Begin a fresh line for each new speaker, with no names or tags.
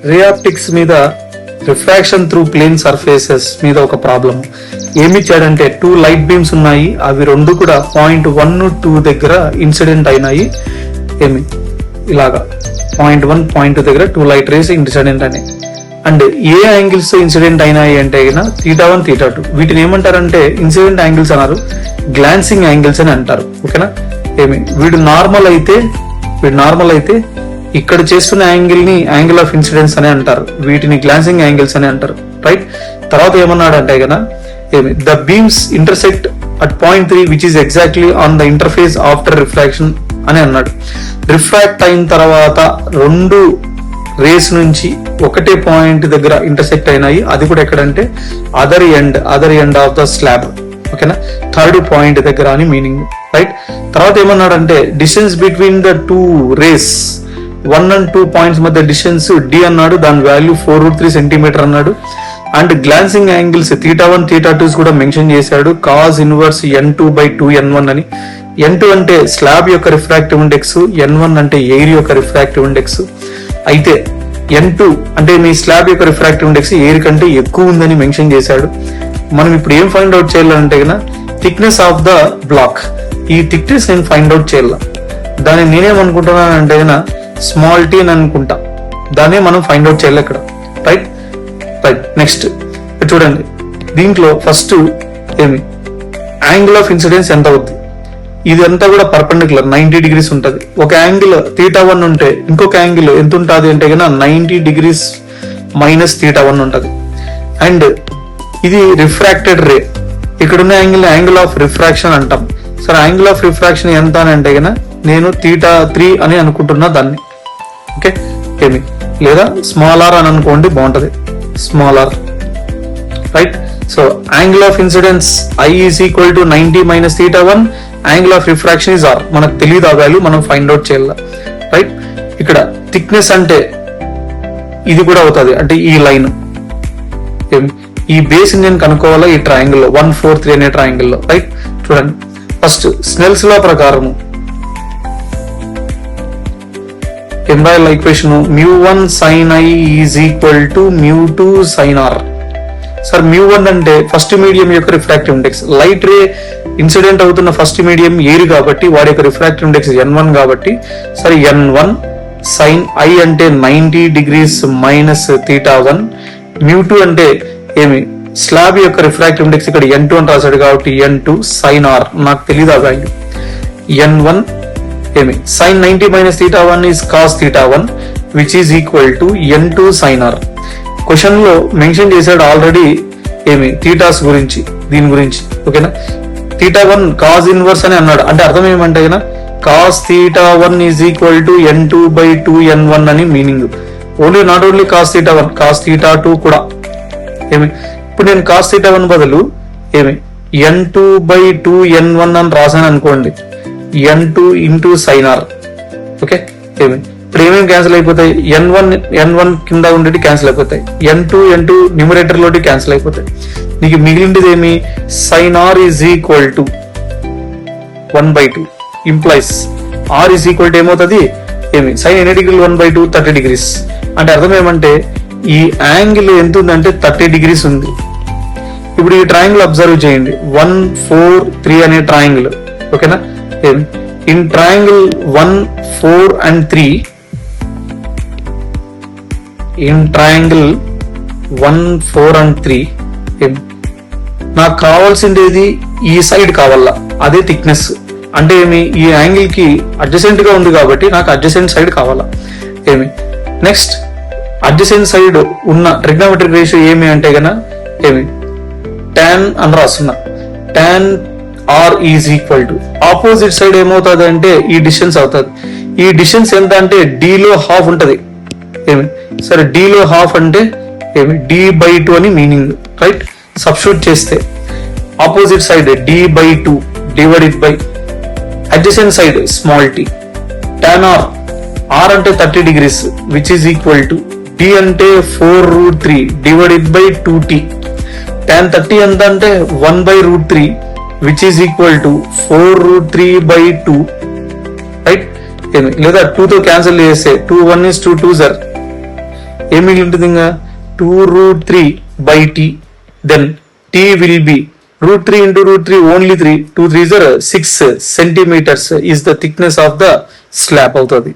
Ray optics మీద refraction through plane surfaces మీద ఒక ప్రాబ్లం ఏమి ఇచ్చాడంటే 2 లైట్ బీమ్స్ ఉన్నాయి, అవి రెండు కూడా పాయింట్ 1, 2 దగ్గర ఇన్సిడెంట్ అయినాయి. ఏమి ఇలాగా పాయింట్ 1, పాయింట్ 2 దగ్గర 2 లైట్ రేస్ ఇన్సిడెంట్ అయినాయి. అండ్ ఏ యాంగిల్స్ తో ఇన్సిడెంట్ అయినాయి అంటే θ1, θ2. వీటిని ఏమంటారంటే ఇన్సిడెంట్ యాంగిల్స్ అన్నారు, గ్లాన్సింగ్ యాంగిల్స్ అని అంటారు. ఓకేనా. ఏమి వీడు నార్మల్ అయితే ఇక్కడ చేస్తున్న యాంగిల్ ని యాంగిల్ ఆఫ్ ఇన్సిడెన్స్ అని అంటారు, వీటిని గ్లాన్సింగ్ యాంగిల్స్ అని అంటారు. రైట్. తర్వాత ఏమన్నాడు అంటే ఏమి the beams intersect at point 3 which is exactly on the interface after refraction అని అన్నాడు. రిఫ్రాక్ట్ అయిన తర్వాత 2 రేస్ నుంచి ఒకటే పాయింట్ దగ్గర ఇంటర్సెక్ట్ అయినాయి, అది కూడా ఎక్కడంటే other end of the slab. ఓకేనా. 3rd పాయింట్ దగ్గర అని మీనింగ్. రైట్. తర్వాత ఏమన్నాడంటే distance between the 2 rays 1 and 2 points మధ్య డిస్టెన్స్ d అన్నాడు, దాని వాల్యూ 4√3 సెంటీమీటర్ అన్నాడు. అండ్ గ్లాన్సింగ్ యాంగిల్స్ θ1, θ2 కూడా మెన్షన్ చేశాడు, cos ఇన్వర్స్ n2/2n1 అని. n2 అంటే స్లాబ్ యొక్క రిఫ్రాక్టివ్ ఇండెక్స్, n1 అంటే ఎయిర్ యొక్క రిఫ్రాక్టివ్ ఇండెక్స్. అయితే n2 అంటే మీ స్లాబ్ యొక్క రిఫ్రాక్టివ్ ఇండెక్స్ ఎయిర్ కంటే ఎక్కువ ఉందని మెన్షన్ చేశాడు. మనం ఇప్పుడు ఏం ఫైండ్ అవుట్ చేయాలంటే థిక్నెస్ ఆఫ్ ద బ్లాక్. ఈ థిక్నెస్ నేను ఫైండ్ అవుట్ చేయాల, దాన్ని నేనేమనుకుంటున్నానంటే స్మాల్ టీ అని అనుకుంటా, దాన్ని మనం ఫైండ్ అవుట్ చేయాలి ఇక్కడ. రైట్. నెక్స్ట్ చూడండి, దీంట్లో ఫస్ట్ ఏమి యాంగిల్ ఆఫ్ ఇన్సిడెన్స్ ఎంత అవుతుంది, ఇదంతా కూడా పర్పెండిక్యులర్ 90 degrees ఉంటుంది. ఒక యాంగిల్ θ1 ఉంటే ఇంకొక యాంగిల్ ఎంత ఉంటుంది అంటే 90 degrees మైనస్ θ1 ఉంటుంది. అండ్ ఇది రిఫ్రాక్టెడ్ రే, ఇక్కడున్న యాంగిల్ ఆఫ్ రిఫ్రాక్షన్ అంటాం. సరే, యాంగిల్ ఆఫ్ రిఫ్రాక్షన్ ఎంత అని అంటే నేను θ3 అని అనుకుంటున్నా దాన్ని. ఓకే. ఏమి లేదా స్మాల్ ఆర్ అని అనుకోండి, బాగుంటది, small R. Right. So angle of incidence I is equal to 90 minus θ1, angle of refraction is R. మనకు తెలియదు ఆ వాల్యూ, మనం ఫైండ్ అవుట్ చేయాలి. రైట్. ఇక్కడ థిక్నెస్ అంటే ఇది కూడా అవుతుంది, అంటే ఈ లైన్ ఈ బేస్ నేను కనుక్కోవాలా ఈ ట్రయాంగిల్ లో 1, 4, 3 అనే ట్రయాంగిల్ లో. రైట్. చూడండి, ఫస్ట్ స్నెల్స్ లా ప్రకారము ఎంబ్రాయిడల్ equation μ1 sin I is equal to μ2 sin R. Sir μ1 అంటే ఫస్ట్ మీడియం యొక్క refractive index, light ray incident అవుతున్న ఫస్ట్ మీడియం ఎయిర్ కాబట్టి వాడి యొక్క రిఫ్రాక్టివ్ ఇండెక్స్ n1 కాబట్టి సరే n1 sin I అంటే 90 degrees మైనస్ θ1. μ2 అంటే ఏమి స్లాబ్ యొక్క రిఫ్రాక్టివ్ ఇండెక్స్ ఇక్కడ n2 అని రాశాడు కాబట్టి n2 sin R. నాకు తెలియదు ఆ వాల్యూ. n1 ఏమి sin 90 minus θ1 is cos θ1 which is equal to n2 sin R. Question లో మెన్షన్ చేశాడు ఆల్రెడీ ఏమి థీటాస్ గురించి, దీని గురించి. ఓకేనా. θ1 cos ఇన్వర్స్ అని అన్నాడు, అంటే అర్థం ఏమంటే cos θ1 is equal to n2/2n1 అని meaning. Not only cos θ1, cos θ2 కూడా. ఏమి ఇప్పుడు నేను cos θ1 బదులు ఏమి n2/2n1 అని రాసాను అనుకోండి, n2 into sin R. Okay. ఏమి ఇప్పుడు ఏమేమి క్యాన్సిల్ అయిపోతాయి, n1 కింద ఉండేది క్యాన్సిల్ అయిపోతాయి, n2 న్యూమరేటర్ లోటి క్యాన్సిల్ అయిపోతాయి. నీకు మిగిలింది ఏమి sin R is equal to 1/2 implies R is equal to ఏమవుతుంది ఏమి sin ఎన్ని డిగ్రీలు 1/2 30 degrees. అంటే అర్థం ఏమంటే ఈ యాంగిల్ ఎంత ఉందంటే 30 degrees ఉంది. ఇప్పుడు ఈ ట్రయాంగిల్ అబ్జర్వ్ చేయండి, 1, 4, 3 అనే ట్రయాంగిల్. ఓకేనా. In triangle 1, 4 and 3, in triangle 1, 4 and 3 నాకు కావాల్సింది ఈ సైడ్ కావాలా, అదే థిక్నెస్. అంటే ఏమి ఈ యాంగిల్ కి అడ్జసెంట్ గా ఉంది కాబట్టి నాకు అడ్జసెంట్ సైడ్ కావాలా. ఏమి నెక్స్ట్ అడ్జసెంట్ సైడ్ ఉన్న ట్రిగ్నోమెట్రిక్ రేషియో ఏమి అంటే ఏమి tan అని రాస్తున్నా, tan R is equal to opposite side ఏమవుతుంది అంటే ఈ డిస్టెన్స్ అవుతుంది. ఈ డిస్టెన్స్ ఎంత అంటే d లో హాఫ్ ఉంటది. ఏమి సరే d లో హాఫ్ అంటే ఏమి d/2 అని మీనింగ్. రైట్. సబ్స్టిట్యూట్ చేస్తే opposite side d/2 divided by adjacent side small t, tan R అంటే 30 degrees which is equal to d అంటే 4√3 డివైడెడ్ బై 2t. tan 30 ఎంత అంటే 1/√3 which is equal to 4√3/2. Right. లేదా 2 తో క్యాన్సిల్ చేస్తే 2 1 is 2 2s are ఏం మిగిలి ఉంటుంది ఇంకా 2√3/t. Then t will be √3 into √3 only 3. 2 3s are 6 centimeters is the thickness of the slab అవుతుంది.